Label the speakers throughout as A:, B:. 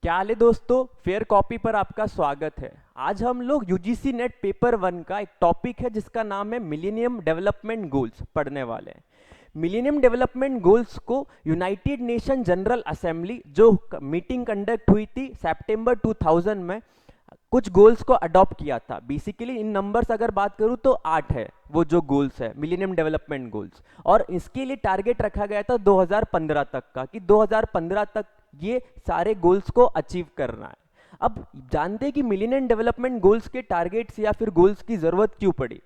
A: क्या हाल है दोस्तों, फेयर कॉपी पर आपका स्वागत है। आज हम लोग यूजीसी नेट पेपर 1 का एक टॉपिक है जिसका नाम है मिलेनियम डेवलपमेंट गोल्स पढ़ने वाले हैं। मिलेनियम डेवलपमेंट गोल्स को यूनाइटेड नेशन जनरल असेंबली जो मीटिंग कंडक्ट हुई थी सितंबर 2000 में कुछ गोल्स को अडॉप्ट किया था। बेसिकली इन नंबर्स अगर बात करूं तो 8 है वो जो गोल्स है मिलेनियम डेवलपमेंट गोल्स, और इसके लिए टारगेट रखा गया था 2015 तक का कि 2015 तक ये सारे गोल्स को अचीव करना है। अब जानते हैं कि मिलेनियम डेवलपमेंट गोल्स के टारगेट्स या फिर गोल्स की जरूरत क्यों पड़ी।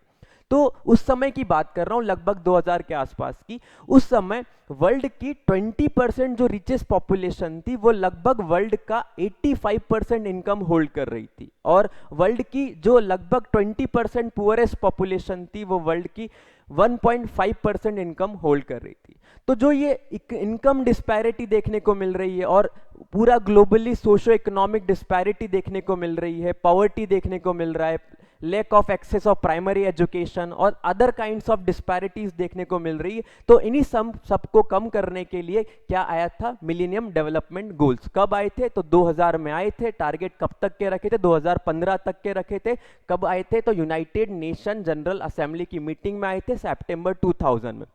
A: तो उस समय की बात कर रहा हूं, लगभग 2000 के आसपास की। उस समय वर्ल्ड की 20% जो रिचेस्ट पॉपुलेशन थी वो लगभग वर्ल्ड का 85% इनकम होल्ड कर रही थी, और वर्ल्ड की जो लगभग 20% पुअरेस्ट पॉपुलेशन थी वो वर्ल्ड की 1.5% इनकम होल्ड कर रही थी। तो जो ये इनकम डिस्पैरिटी देखने को मिल रही है और पूरा ग्लोबली सोशो इकोनॉमिक डिस्पैरिटी देखने को मिल रही है, पॉवर्टी देखने को मिल रहा है, lack of access of primary education और अदर काइंड्स ऑफ डिस्पैरिटीज देखने को मिल रही है। तो इन्हीं सबको कम करने के लिए क्या आया था, मिलेनियम डेवलपमेंट गोल्स। कब आए थे? तो 2000 में आए थे। टारगेट कब तक के रखे थे? 2015 तक के रखे थे। कब आए थे? तो यूनाइटेड नेशन जनरल असेंबली की मीटिंग में आए थे सितंबर 2000 में।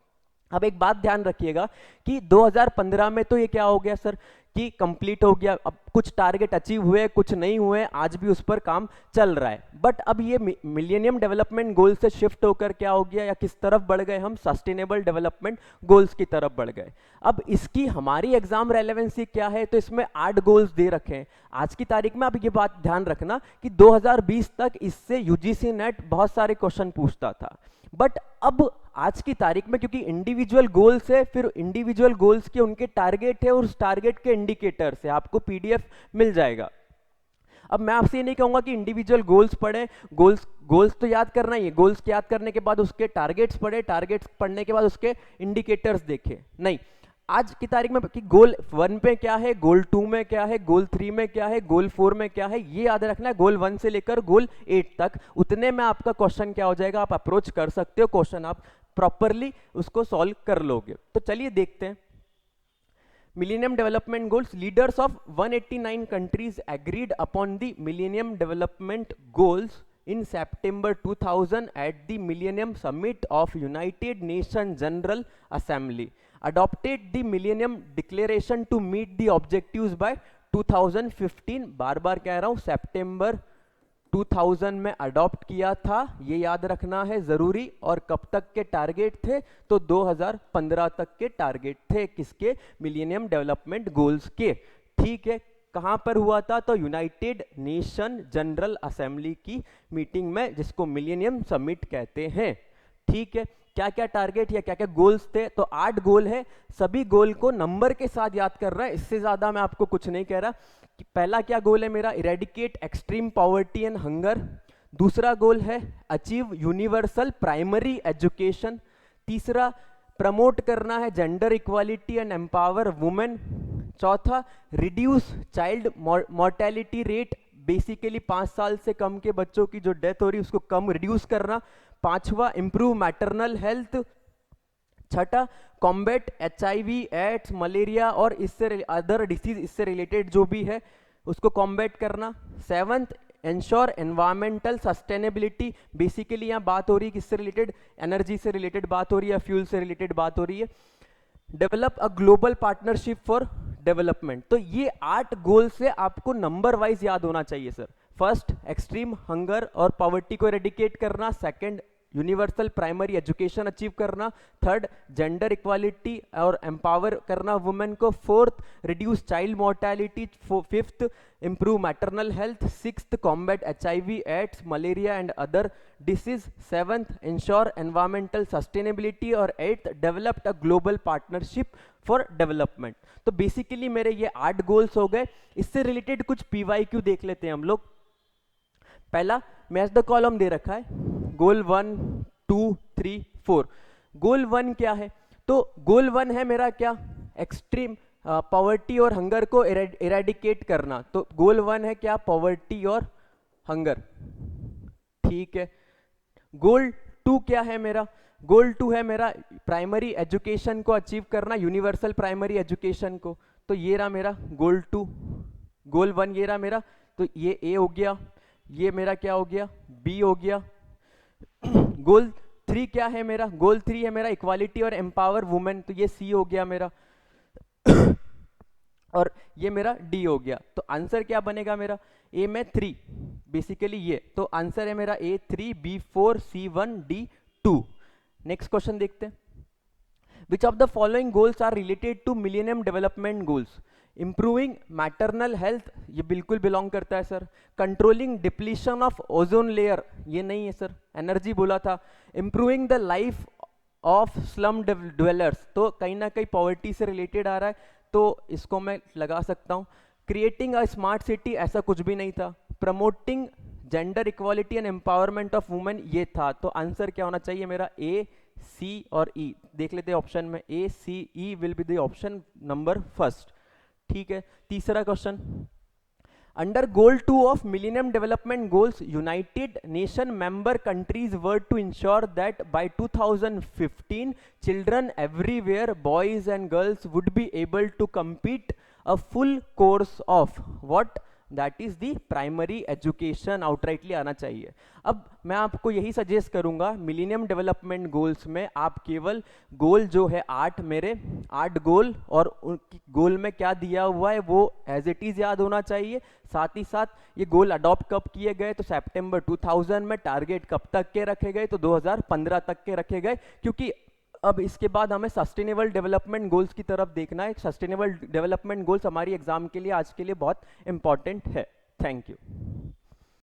A: अब एक बात ध्यान रखिएगा कि 2015 में तो ये क्या हो गया सर कि कंप्लीट हो गया। अब कुछ टारगेट अचीव हुए, कुछ नहीं हुए, आज भी उस पर काम चल रहा है। बट अब ये मिलेनियम डेवलपमेंट गोल से शिफ्ट होकर क्या हो गया या किस तरफ बढ़ गए हम, सस्टेनेबल डेवलपमेंट गोल्स की तरफ बढ़ गए। अब इसकी हमारी एग्जाम रेलेवेंसी क्या है? तो इसमें 8 गोल्स दे रखे हैं आज की तारीख में। अब ये बात ध्यान रखना कि 2020 तक इससे यूजीसी नेट बहुत सारे क्वेश्चन पूछता था। बट अब आज की तारीख में क्योंकि इंडिविजुअल गोल्स है, फिर इंडिविजुअल गोल्स के उनके टारगेट है और उस टारगेट के इंडिकेटर्स है, आपको पीडीएफ मिल जाएगा। अब मैं आपसे ये नहीं कहूंगा कि इंडिविजुअल गोल्स पढ़ें, गोल्स तो याद करना ही है, गोल्स याद करने के बाद उसके टारगेट्स पढ़े, टारगेट्स पढ़ने के बाद उसके इंडिकेटर्स देखे, नहीं। आज की तारीख में कि गोल 1 पे क्या है, गोल 2 में क्या है, गोल 3 में क्या है, गोल 4 में क्या है, ये याद रखना है। गोल 1 से लेकर गोल 8 तक, उतने में आपका क्वेश्चन क्या हो जाएगा, आप अप्रोच कर सकते हो, क्वेश्चन आप प्रॉपरली उसको सॉल्व कर लोगे। तो चलिए देखते हैं millennium development goals. Leaders of 189 countries agreed upon the millennium development goals in September 2000 at the Millennium Summit of United Nations General Assembly, adopted the Millennium Declaration to meet the objectives by 2015। बार बार कह रहा हूं, सितंबर 2000 में adopt किया था, ये याद रखना है जरूरी। और कब तक के टारगेट थे? तो 2015 तक के टारगेट थे, किसके? मिलेनियम डेवलपमेंट गोल्स के। ठीक है, कहां पर हुआ था? तो यूनाइटेड नेशन जनरल असेंबली की मीटिंग में, जिसको मिलेनियम समिट कहते हैं। ठीक है, क्या क्या टारगेट या क्या क्या गोल्स थे? तो 8 गोल है, सभी गोल को नंबर के साथ याद कर रहा है, इससे ज्यादा मैं आपको कुछ नहीं कह रहा। कि पहला क्या गोल है मेरा? Eradicate extreme poverty and hunger. दूसरा गोल है अचीव यूनिवर्सल प्राइमरी एजुकेशन। तीसरा, प्रमोट करना है gender equality and empower women. चौथा, reduce child mortality rate, basically 5 साल से कम के बच्चों की जो डेथ हो रही है उसको कम रिड्यूस करना। पांचवा, इंप्रूव मैटरनल हेल्थ। छठा, कॉम्बैट HIV, एड्स, मलेरिया और इससे अदर डिसीज इससे रिलेटेड जो भी है उसको कॉम्बैट करना। 7th, ensure environmental sustainability. Basically यहाँ बात हो रही है किससे रिलेटेड? एनर्जी से रिलेटेड बात हो रही है, फ्यूल से रिलेटेड बात हो रही है। Develop a global partnership for development. तो ये 8 गोल से आपको नंबर वाइज याद होना चाहिए सर। फर्स्ट, एक्सट्रीम हंगर और पॉवर्टी को एरेडिकेट करना। Second, universal primary education achieve करना। थर्ड, जेंडर इक्वालिटी और एम्पावर करना वुमेन को। Fourth, reduce child mortality. Fifth, improve maternal health. Sixth, combat HIV, AIDS, malaria and other disease. Seventh, ensure environmental sustainability. और 8th, developed a global partnership for development. तो basically मेरे ये 8 goals हो गए। इससे related कुछ PYQ देख लेते हैं हम लोग। पहला, मैच द कॉलम दे रखा है, गोल 1, 2, 3, 4। गोल 1 क्या है? तो गोल 1 है मेरा क्या? एक्सट्रीम पॉवर्टी और हंगर को इरेडिकेट करना। तो गोल 1 है क्या? पॉवर्टी और हंगर। ठीक है, गोल 2 क्या है मेरा? गोल 2 है मेरा प्राइमरी एजुकेशन को अचीव करना, यूनिवर्सल प्राइमरी एजुकेशन को। तो ये रहा मेरा गोल 2। गोल 1 ये रहा मेरा, तो ये ए हो गया, ये मेरा क्या हो गया, बी हो गया। गोल 3 क्या है मेरा, गोल 3 है मेरा इक्वालिटी और एम्पावर वुमेन, तो ये सी हो गया मेरा। और ये मेरा डी हो गया। तो आंसर क्या बनेगा मेरा, ए में 3 बेसिकली ये, तो आंसर है मेरा A 3 B 4 C 1 D 2। Next question देखते हैं। Which of the following goals are related to millennium development goals? Improving maternal health, ये बिल्कुल बिलोंग करता है sir. Controlling depletion of ozone layer, ये नहीं है सर। एनर्जी बोला था। Improving the life of slum dwellers, तो कहीं ना कहीं पॉवर्टी से रिलेटेड आ रहा है, तो इसको मैं लगा सकता हूँ। क्रिएटिंग अ स्मार्ट सिटी, ऐसा कुछ भी नहीं था। Promoting gender equality and empowerment of women, ये था। तो आंसर क्या होना चाहिए मेरा, ए सी और ई। देख लेते हैं ऑप्शन में, A C E will be the option number first. ठीक है, तीसरा question. Under goal 2 of Millennium Development Goals, United Nation member countries were to ensure that by 2015, children everywhere, boys and girls, would be able to complete a full course of what? That is the primary education. Outrightly आना चाहिए। अब मैं आपको यही suggest करूंगा, millennium development goals में आप केवल गोल जो है 8 मेरे 8 गोल, और गोल में क्या दिया हुआ है वो एज इट इज याद होना चाहिए। साथ ही साथ ये गोल अडॉप्ट कब किए गए, तो सितंबर 2000 में। टारगेट कब तक के रखे गए, तो 2015 तक के रखे गए, क्योंकि अब इसके बाद हमें सस्टेनेबल डेवलपमेंट गोल्स की तरफ देखना है। सस्टेनेबल डेवलपमेंट गोल्स हमारी एग्जाम के लिए आज के लिए बहुत इंपॉर्टेंट है। Thank you.